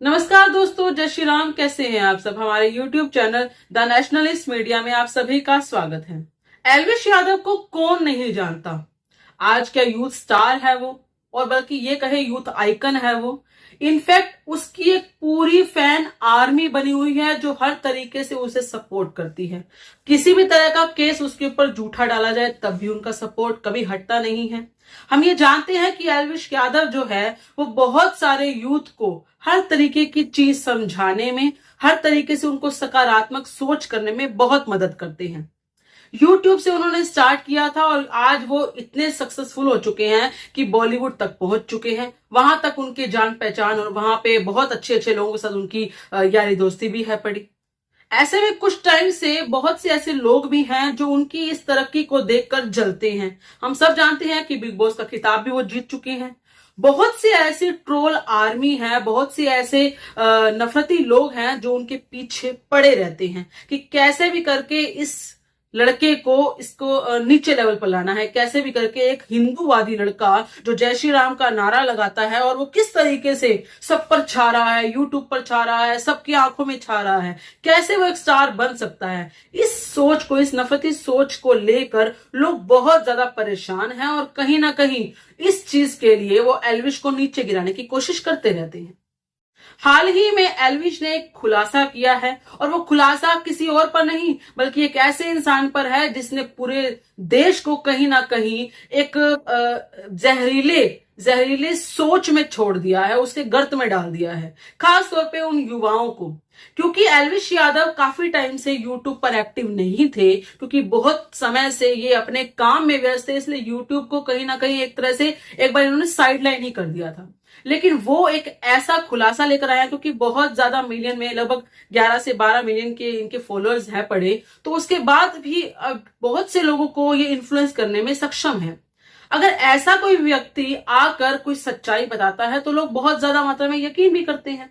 नमस्कार दोस्तों, जय श्री राम। कैसे हैं आप सब। हमारे YouTube channel the nationalist media में आप सभी का स्वागत है। एल्विश यादव को कौन नहीं जानता। आज क्या यूथ स्टार है वो, और बल्कि ये कहे यूथ आइकन है वो। इनफैक्ट उसकी एक पूरी फैन आर्मी बनी हुई है जो हर तरीके से उसे सपोर्ट करती है। किसी भी तरह का केस उसके ऊपर झूठा डाला जाए तब भी उनका सपोर्ट कभी हटता नहीं है। हम ये जानते हैं कि एल्विश यादव जो है वो बहुत सारे यूथ को हर तरीके की चीज समझाने में, हर तरीके से उनको सकारात्मक सोच करने में बहुत मदद करते हैं। यूट्यूब से उन्होंने स्टार्ट किया था और आज वो इतने सक्सेसफुल हो चुके हैं कि बॉलीवुड तक पहुंच चुके हैं। वहां तक उनकी जान पहचान और वहां पे बहुत अच्छे अच्छे लोगों के साथ उनकी यारी दोस्ती भी है पड़ी। ऐसे में कुछ टाइम से बहुत से ऐसे लोग भी हैं जो उनकी इस तरक्की को देखकर जलते हैं। हम सब जानते हैं कि बिग बॉस का खिताब भी वो जीत चुके हैं। बहुत से ऐसे ट्रोल आर्मी है, बहुत से ऐसे नफरती लोग हैं जो उनके पीछे पड़े रहते हैं कि कैसे भी करके इस लड़के को इसको नीचे लेवल पर लाना है, कैसे भी करके एक हिंदूवादी लड़का जो जय श्री राम का नारा लगाता है और वो किस तरीके से सब पर छा रहा है, यूट्यूब पर छा रहा है, सबकी आंखों में छा रहा है, कैसे वो एक स्टार बन सकता है। इस सोच को, इस नफरती सोच को लेकर लोग बहुत ज्यादा परेशान हैं और कहीं ना कहीं इस चीज के लिए वो एल्विश को नीचे गिराने की कोशिश करते रहते हैं। हाल ही में एल्विश ने एक खुलासा किया है और वो खुलासा किसी और पर नहीं बल्कि एक ऐसे इंसान पर है जिसने पूरे देश को कहीं ना कहीं एक जहरीले जहरीले सोच में छोड़ दिया है, उसके गर्त में डाल दिया है, खास तौर पे उन युवाओं को। क्योंकि एल्विश यादव काफी टाइम से यूट्यूब पर एक्टिव नहीं थे, क्योंकि बहुत समय से ये अपने काम में व्यस्त थे, इसलिए यूट्यूब को कहीं ना कहीं एक तरह से एक बार इन्होंने साइडलाइन ही कर दिया था। लेकिन वो एक ऐसा खुलासा लेकर आया, क्योंकि बहुत ज्यादा मिलियन में, लगभग 11 से 12 मिलियन के इनके फॉलोअर्स हैं पड़े, तो उसके बाद भी बहुत से लोगों को ये इन्फ्लुएंस करने में सक्षम है। अगर ऐसा कोई व्यक्ति आकर कोई सच्चाई बताता है तो लोग बहुत ज्यादा मात्रा में यकीन भी करते हैं।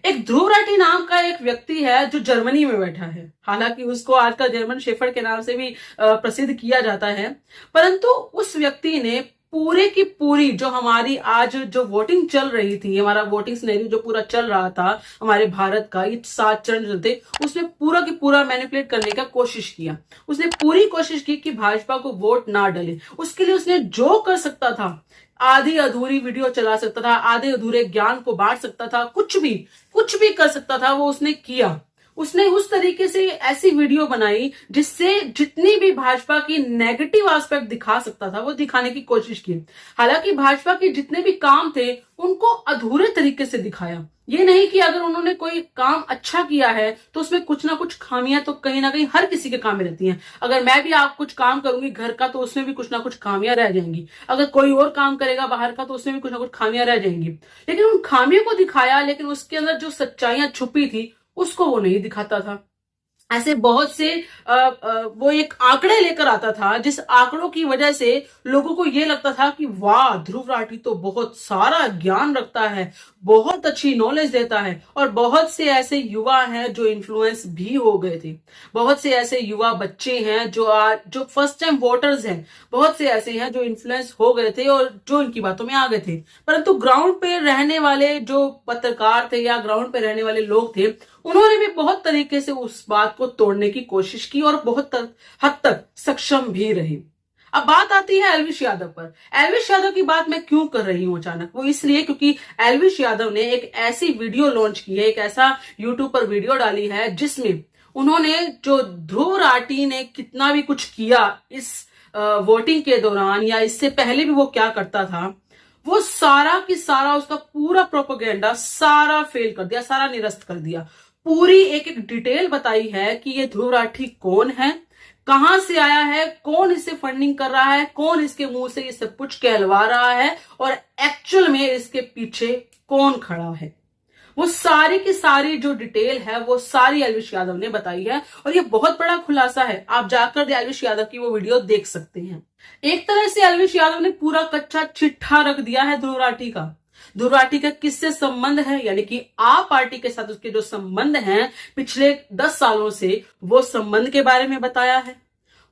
एक ध्रुव राठी नाम का एक व्यक्ति है जो जर्मनी में बैठा है। हालांकि उसको आजकल जर्मन शेफर्ड के नाम से भी प्रसिद्ध किया जाता है, परंतु उस व्यक्ति ने पूरे की पूरी जो हमारी आज जो वोटिंग चल रही थी, हमारा वोटिंग सिनेरियो जो पूरा चल रहा था हमारे भारत का, ये 7 चरण जो थे, उसमें पूरा की पूरा मैनिपुलेट करने का कोशिश किया। उसने पूरी कोशिश की कि भाजपा को वोट ना डले। उसके लिए उसने जो कर सकता था, आधी अधूरी वीडियो चला सकता था, आधे अधूरे ज्ञान को बांट सकता था, कुछ भी कर सकता था, वो उसने किया। उसने उस तरीके से ऐसी वीडियो बनाई जिससे जितनी भी भाजपा की नेगेटिव एस्पेक्ट दिखा सकता था वो दिखाने की कोशिश की। हालांकि भाजपा के जितने भी काम थे उनको अधूरे तरीके से दिखाया। ये नहीं कि अगर उन्होंने कोई काम अच्छा किया है तो उसमें कुछ ना कुछ खामियां तो कहीं ना कहीं हर किसी के काम में रहती हैं। अगर मैं भी आप कुछ काम करूंगी घर का तो उसमें भी कुछ ना कुछ खामियां रह जाएंगी। अगर कोई और काम करेगा बाहर का तो उसमें भी कुछ ना कुछ खामियां रह जाएंगी। लेकिन उन खामियों को दिखाया, लेकिन उसके अंदर जो सच्चाइयां छुपी थी उसको वो नहीं दिखाता था। ऐसे बहुत से वो एक आंकड़े लेकर आता था जिस आंकड़ों की वजह से लोगों को ये लगता था कि वाह, ध्रुव राठी तो बहुत सारा ज्ञान रखता है, बहुत अच्छी नॉलेज देता है। और बहुत से ऐसे युवा हैं जो इन्फ्लुएंस भी हो गए थे। बहुत से ऐसे युवा बच्चे हैं जो फर्स्ट टाइम वोटर्स हैं, बहुत से ऐसे हैं जो इन्फ्लुएंस हो गए थे और जो इनकी बातों में आ गए थे। परंतु ग्राउंड पे रहने वाले जो पत्रकार थे या ग्राउंड पे रहने वाले लोग थे, उन्होंने भी बहुत तरीके से उस बात को तोड़ने की कोशिश की और बहुत हद तक सक्षम भी रही। अब बात आती है एल्विश यादव पर। एल्विश यादव की बात मैं क्यों कर रही हूं अचानक, वो इसलिए क्योंकि एल्विश यादव ने एक ऐसी वीडियो लॉन्च की है, एक ऐसा यूट्यूब पर वीडियो डाली है जिसमें उन्होंने जो ध्रुव राठी ने कितना भी कुछ किया इस वोटिंग के दौरान या इससे पहले भी वो क्या करता था, वो सारा की सारा उसका पूरा प्रोपेगेंडा सारा फेल कर दिया, सारा निरस्त कर दिया। पूरी एक एक डिटेल बताई है कि ये ध्रुव राठी कौन है, कहां से आया है, कौन इसे फंडिंग कर रहा है, कौन इसके मुंह से ये सब कुछ कहलवा रहा है और एक्चुअल में इसके पीछे कौन खड़ा है। वो सारी की सारी जो डिटेल है वो सारी एल्विश यादव ने बताई है और ये बहुत बड़ा खुलासा है। आप जाकर एल्विश यादव की वो वीडियो देख सकते हैं। एक तरह से एल्विश यादव ने पूरा कच्चा चिट्ठा रख दिया है ध्रुव राठी का। ध्रुव राठी का किससे संबंध है, यानी कि आप पार्टी के साथ उसके जो संबंध हैं पिछले 10 सालों से, वो संबंध के बारे में बताया है।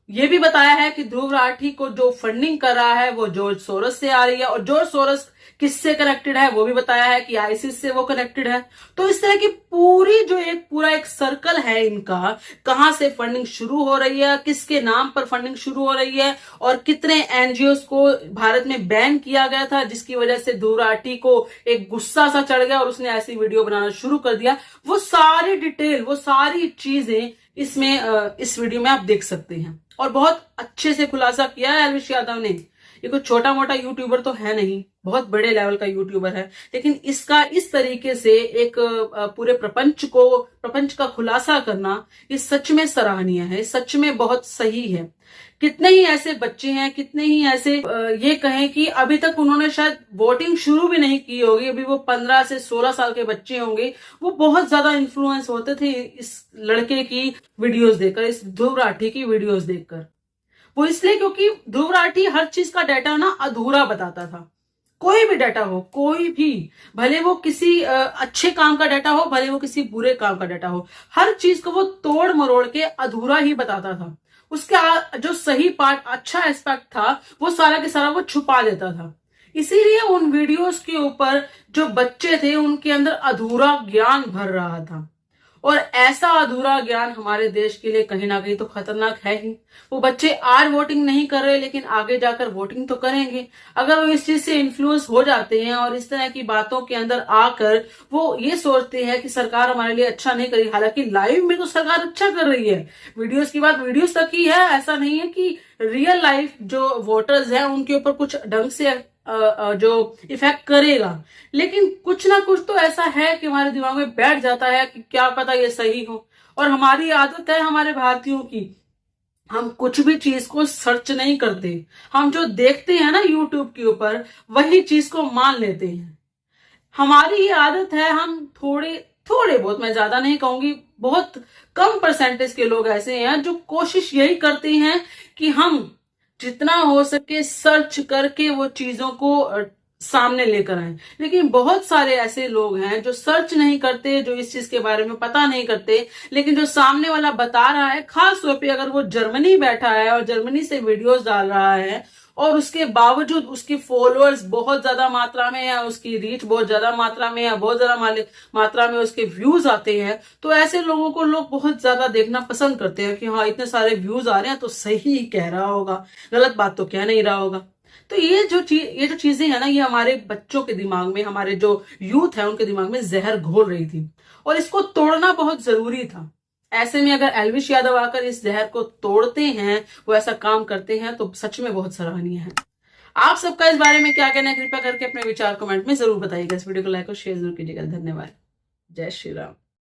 ये भी बताया है कि ध्रुव राठी को जो फंडिंग कर रहा है वो जॉर्ज सोरस से आ रही है और जॉर्ज सोरस किससे कनेक्टेड है वो भी बताया है कि आईसिस से वो कनेक्टेड है। तो इस तरह की पूरी जो पूरा एक सर्कल है इनका, कहां से फंडिंग शुरू हो रही है, किसके नाम पर फंडिंग शुरू हो रही है, और कितने एनजीओ को भारत में बैन किया गया था, जिसकी वजह से ध्रुव राठी को एक गुस्सा सा चढ़ गया और उसने ऐसी वीडियो बनाना शुरू कर दिया। वो सारी डिटेल, वो सारी चीजें इसमें इस वीडियो में आप देख सकते हैं। और बहुत अच्छे से खुलासा किया है एल्विश यादव ने। ये कोई छोटा मोटा यूट्यूबर तो है नहीं, बहुत बड़े लेवल का यूट्यूबर है, लेकिन इसका इस तरीके से एक पूरे प्रपंच का खुलासा करना, ये सच में सराहनीय है, सच में बहुत सही है। कितने ही ऐसे बच्चे हैं, कितने ही ऐसे ये कहें कि अभी तक उन्होंने शायद वोटिंग शुरू भी नहीं की होगी, अभी वो 15 से 16 साल के बच्चे होंगे, वो बहुत ज्यादा इन्फ्लुएंस होते थे इस लड़के की वीडियोस देखकर, इस ध्रुव राठी की वीडियोस देखकर। वो इसलिए क्योंकि ध्रुव राठी हर चीज का डाटा ना अधूरा बताता था। कोई भी डाटा हो, कोई भी, भले वो किसी अच्छे काम का डाटा हो, भले वो किसी बुरे काम का डाटा हो, हर चीज को वो तोड़ मरोड़ के अधूरा ही बताता था। उसका जो सही पार्ट, अच्छा एस्पेक्ट था, वो सारा के सारा वो छुपा देता था। इसीलिए उन वीडियोस के ऊपर जो बच्चे थे उनके अंदर अधूरा ज्ञान भर रहा था। और ऐसा अधूरा ज्ञान हमारे देश के लिए कहीं ना कहीं तो खतरनाक है ही। वो बच्चे आज वोटिंग नहीं कर रहे, लेकिन आगे जाकर वोटिंग तो करेंगे। अगर वो इस चीज से इन्फ्लुएंस हो जाते हैं और इस तरह की बातों के अंदर आकर वो ये सोचते हैं कि सरकार हमारे लिए अच्छा नहीं करी, हालांकि लाइव में तो सरकार अच्छा कर रही है। वीडियोस की बात वीडियोस तक ही है, ऐसा नहीं है कि रियल लाइफ जो वोटर्स हैं उनके ऊपर कुछ ढंग से जो इफेक्ट करेगा। लेकिन कुछ ना कुछ तो ऐसा है कि हमारे दिमाग में बैठ जाता है कि क्या पता ये सही हो। और हमारी आदत है, हमारे भारतीयों की, हम कुछ भी चीज को सर्च नहीं करते। हम जो देखते हैं ना यूट्यूब के ऊपर, वही चीज को मान लेते हैं। हमारी ये आदत है। हम थोड़े बहुत, मैं ज्यादा नहीं कहूंगी, बहुत कम परसेंटेज के लोग ऐसे हैं जो कोशिश यही करते हैं कि हम जितना हो सके सर्च करके वो चीजों को सामने लेकर आए। लेकिन बहुत सारे ऐसे लोग हैं जो सर्च नहीं करते, जो इस चीज के बारे में पता नहीं करते, लेकिन जो सामने वाला बता रहा है, खास तौर पे अगर वो जर्मनी बैठा है और जर्मनी से वीडियोस डाल रहा है और उसके बावजूद उसकी फॉलोअर्स बहुत ज्यादा मात्रा में है, उसकी रीच बहुत ज्यादा मात्रा में है, बहुत ज्यादा मात्रा में उसके व्यूज आते हैं, तो ऐसे लोगों को लोग बहुत ज्यादा देखना पसंद करते हैं कि हाँ इतने सारे व्यूज आ रहे हैं तो सही ही कह रहा होगा, गलत बात तो कह नहीं रहा होगा। तो ये जो चीजें है ना, ये हमारे बच्चों के दिमाग में, हमारे जो यूथ है उनके दिमाग में जहर घोल रही थी और इसको तोड़ना बहुत जरूरी था। ऐसे में अगर एल्विश यादव आकर इस जहर को तोड़ते हैं, वो ऐसा काम करते हैं, तो सच में बहुत सराहनीय है। आप सबका इस बारे में क्या कहना है, कृपया करके अपने विचार कमेंट में जरूर बताइएगा। इस वीडियो को लाइक और शेयर जरूर कीजिएगा। धन्यवाद। जय श्री राम।